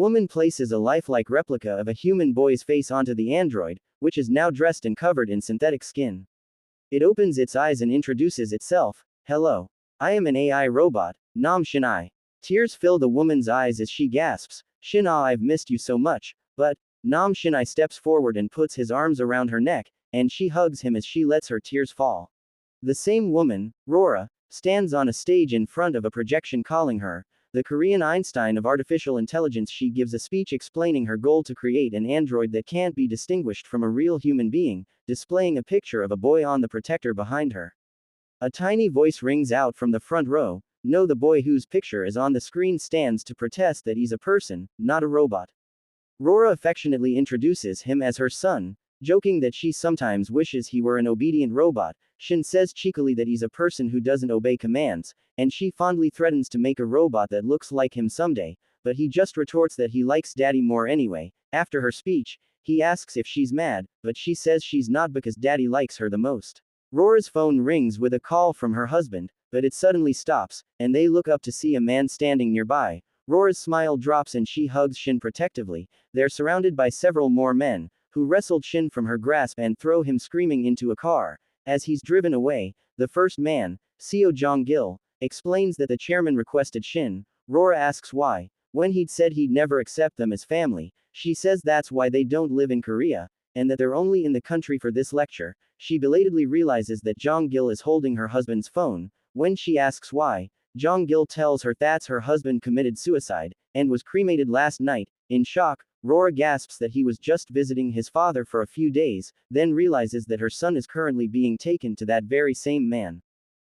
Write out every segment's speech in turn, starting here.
woman places a lifelike replica of a human boy's face onto the android, which is now dressed and covered in synthetic skin. It opens its eyes and introduces itself. Hello. I am an AI robot, Nam Shinai. Tears fill the woman's eyes as she gasps, Shina, I've missed you so much, but, Nam Shinai steps forward and puts his arms around her neck, and she hugs him as she lets her tears fall. The same woman, Rora, stands on a stage in front of a projection calling her, the Korean Einstein of artificial intelligence. She gives a speech explaining her goal to create an android that can't be distinguished from a real human being, displaying a picture of a boy on the projector behind her. A tiny voice rings out from the front row, no, the boy whose picture is on the screen stands to protest that he's a person, not a robot. Rora affectionately introduces him as her son, joking that she sometimes wishes he were an obedient robot. Shin says cheekily that he's a person who doesn't obey commands, and she fondly threatens to make a robot that looks like him someday, but he just retorts that he likes daddy more anyway. After her speech, he asks if she's mad, but she says she's not because daddy likes her the most. Rora's phone rings with a call from her husband, but it suddenly stops, and they look up to see a man standing nearby. Rora's smile drops and she hugs Shin protectively. They're surrounded by several more men, who wrestled Shin from her grasp and throw him screaming into a car. As he's driven away, the first man, Seo Jong-gil, explains that the chairman requested Shin. Rora asks why. When he'd said he'd never accept them as family, she says that's why they don't live in Korea, and that they're only in the country for this lecture. She belatedly realizes that Jong-gil is holding her husband's phone. When she asks why, Jong-gil tells her that's her husband committed suicide, and was cremated last night. In shock, Rora gasps that he was just visiting his father for a few days, then realizes that her son is currently being taken to that very same man.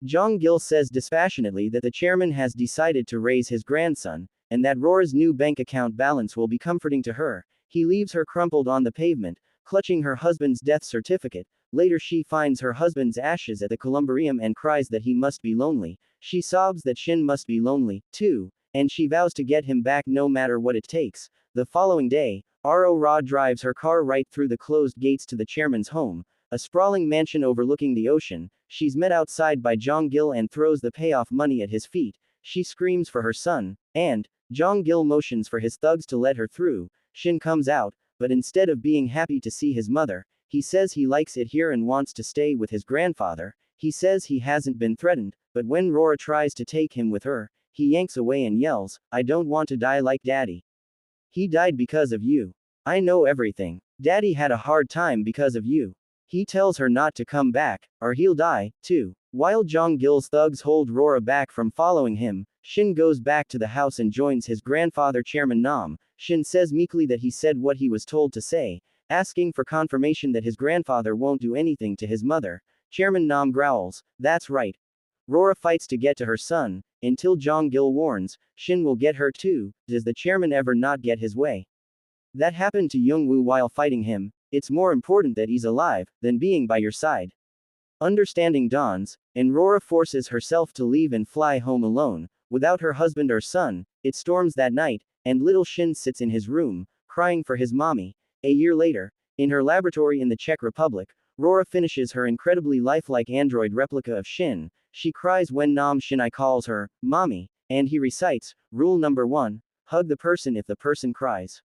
Jong-gil says dispassionately that the chairman has decided to raise his grandson, and that Rora's new bank account balance will be comforting to her. He leaves her crumpled on the pavement, clutching her husband's death certificate. Later she finds her husband's ashes at the columbarium and cries that he must be lonely. She sobs that Shin must be lonely, too, and she vows to get him back no matter what it takes. The following day, Ra drives her car right through the closed gates to the chairman's home, a sprawling mansion overlooking the ocean. She's met outside by Jong-gil and throws the payoff money at his feet. She screams for her son, and Jong-gil motions for his thugs to let her through. Shin comes out, but instead of being happy to see his mother, he says he likes it here and wants to stay with his grandfather. He says he hasn't been threatened, but when Rora tries to take him with her, he yanks away and yells, I don't want to die like daddy. He died because of you. I know everything. Daddy had a hard time because of you. He tells her not to come back, or he'll die, too. While Jong-gil's thugs hold Rora back from following him, Shin goes back to the house and joins his grandfather Chairman Nam. Shin says meekly that he said what he was told to say, asking for confirmation that his grandfather won't do anything to his mother. Chairman Nam growls, that's right. Rora fights to get to her son, until Jong-gil warns, Shin will get her too. Does the chairman ever not get his way? That happened to Youngwoo while fighting him. It's more important that he's alive, than being by your side. Understanding dawns, and Rora forces herself to leave and fly home alone, without her husband or son. It storms that night, and little Shin sits in his room, crying for his mommy. A year later, in her laboratory in the Czech Republic, Rora finishes her incredibly lifelike android replica of Shin. She cries when Nam Shinai calls her, mommy, and he recites, rule number 1, hug the person if the person cries.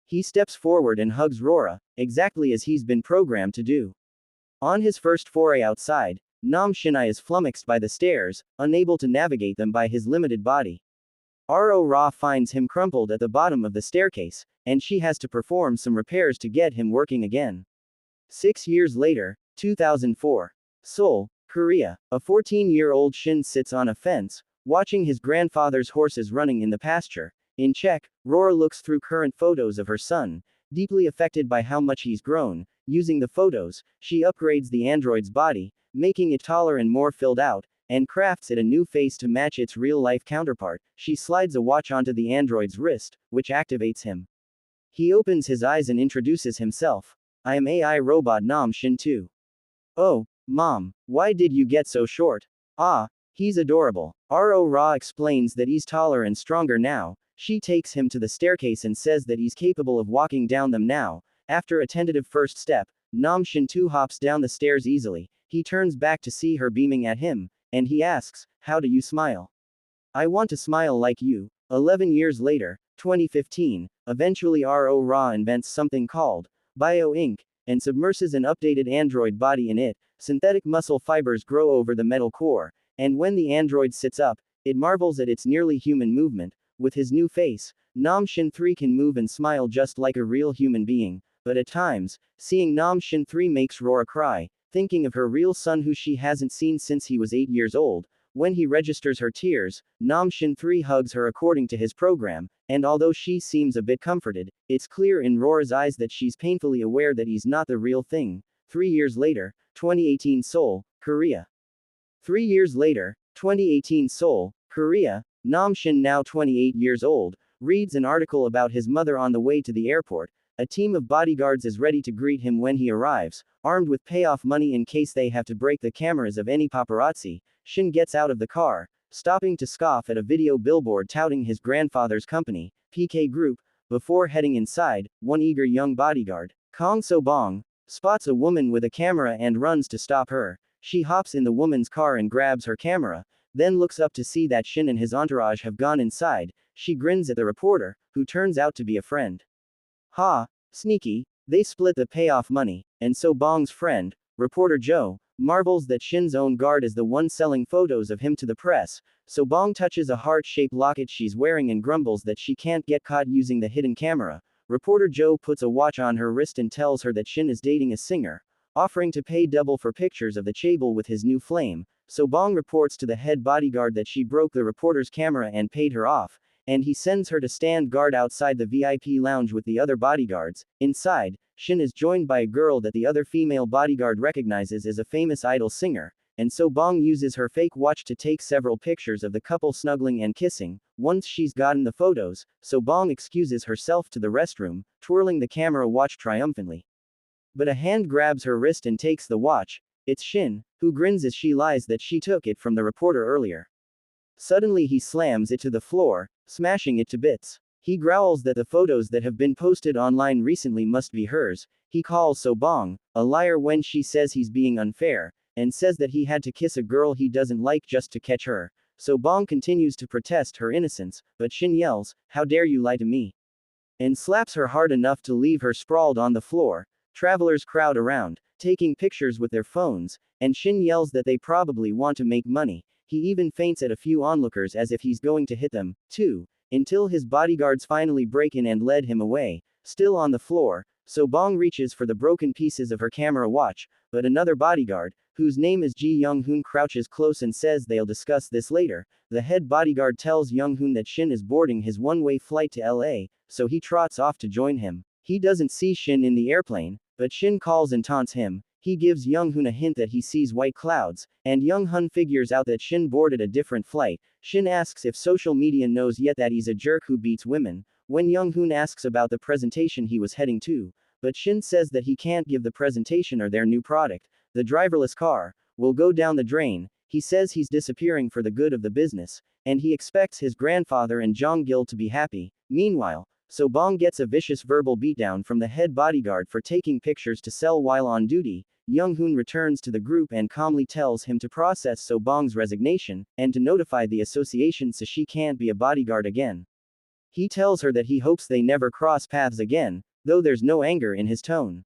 He steps forward and hugs Rora, exactly as he's been programmed to do. On his first foray outside, Nam Shinai is flummoxed by the stairs, unable to navigate them by his limited body. Ra finds him crumpled at the bottom of the staircase, and she has to perform some repairs to get him working again. 6 years later, 2004. Seoul, Korea. A 14-year-old Shin sits on a fence, watching his grandfather's horses running in the pasture. In Czech, Rora looks through current photos of her son, deeply affected by how much he's grown. Using the photos, she upgrades the android's body, making it taller and more filled out, and crafts it a new face to match its real-life counterpart. She slides a watch onto the android's wrist, which activates him. He opens his eyes and introduces himself. I am AI robot Nam Shin 2. Oh, Mom, why did you get so short? Ah, he's adorable. Ra explains that he's taller and stronger now. She takes him to the staircase and says that he's capable of walking down them now. After a tentative first step, Nam Shin 2 hops down the stairs easily. He turns back to see her beaming at him, and he asks, how do you smile? I want to smile like you. 11 years later, 2015. Eventually RO Ra invents something called Bio Inc. and submerses an updated android body in it. Synthetic muscle fibers grow over the metal core, and when the android sits up, it marvels at its nearly human movement. With his new face, Nam Shin 3 can move and smile just like a real human being, but at times, seeing Nam Shin 3 makes Rora cry, thinking of her real son who she hasn't seen since he was 8 years old. When he registers her tears, Nam Shin 3 hugs her according to his program, and although she seems a bit comforted, it's clear in Rora's eyes that she's painfully aware that he's not the real thing. 3 years later, 2018 Seoul, Korea. 3 years later, 2018 Seoul, Korea, Nam Shin, now 28 years old, reads an article about his mother on the way to the airport. A team of bodyguards is ready to greet him when he arrives, armed with payoff money in case they have to break the cameras of any paparazzi. Shin gets out of the car, stopping to scoff at a video billboard touting his grandfather's company, PK Group. Before heading inside, one eager young bodyguard, Kong So-bong, spots a woman with a camera and runs to stop her. She hops in the woman's car and grabs her camera, then looks up to see that Shin and his entourage have gone inside. She grins at the reporter, who turns out to be a friend. Ha, sneaky. They split the payoff money, and So-bong's friend, reporter Joe, marvels that Shin's own guard is the one selling photos of him to the press. So-bong touches a heart-shaped locket she's wearing and grumbles that she can't get caught using the hidden camera. Reporter Joe puts a watch on her wrist and tells her that Shin is dating a singer, offering to pay double for pictures of the chaebol with his new flame. So-bong reports to the head bodyguard that she broke the reporter's camera and paid her off, and he sends her to stand guard outside the VIP lounge with the other bodyguards. Inside, Shin is joined by a girl that the other female bodyguard recognizes as a famous idol singer, and So-bong uses her fake watch to take several pictures of the couple snuggling and kissing. Once she's gotten the photos, So-bong excuses herself to the restroom, twirling the camera watch triumphantly. But a hand grabs her wrist and takes the watch. It's Shin, who grins as she lies that she took it from the reporter earlier. Suddenly he slams it to the floor, smashing it to bits. He growls that the photos that have been posted online recently must be hers. He calls So-bong a liar when she says he's being unfair, and says that he had to kiss a girl he doesn't like just to catch her. So-bong continues to protest her innocence, but Shin yells, "How dare you lie to me?" and slaps her hard enough to leave her sprawled on the floor. Travelers crowd around, taking pictures with their phones, and Shin yells that they probably want to make money. He even feints at a few onlookers as if he's going to hit them, too, until his bodyguards finally break in and lead him away. Still on the floor, So-bong reaches for the broken pieces of her camera watch, but another bodyguard, whose name is Ji Young-hoon, crouches close and says they'll discuss this later. The head bodyguard tells Young-hoon that Shin is boarding his one-way flight to LA, so he trots off to join him. He doesn't see Shin in the airplane, but Shin calls and taunts him. He gives Young-hoon a hint that he sees white clouds, and Young-hoon figures out that Shin boarded a different flight. Shin asks if social media knows yet that he's a jerk who beats women, when Young-hoon asks about the presentation he was heading to, but Shin says that he can't give the presentation or their new product, the driverless car, will go down the drain. He says he's disappearing for the good of the business, and he expects his grandfather and Jong-gil to be happy. Meanwhile, So-bong gets a vicious verbal beatdown from the head bodyguard for taking pictures to sell while on duty. Young-hoon returns to the group and calmly tells him to process So-bong's resignation, and to notify the association so she can't be a bodyguard again. He tells her that he hopes they never cross paths again, though there's no anger in his tone.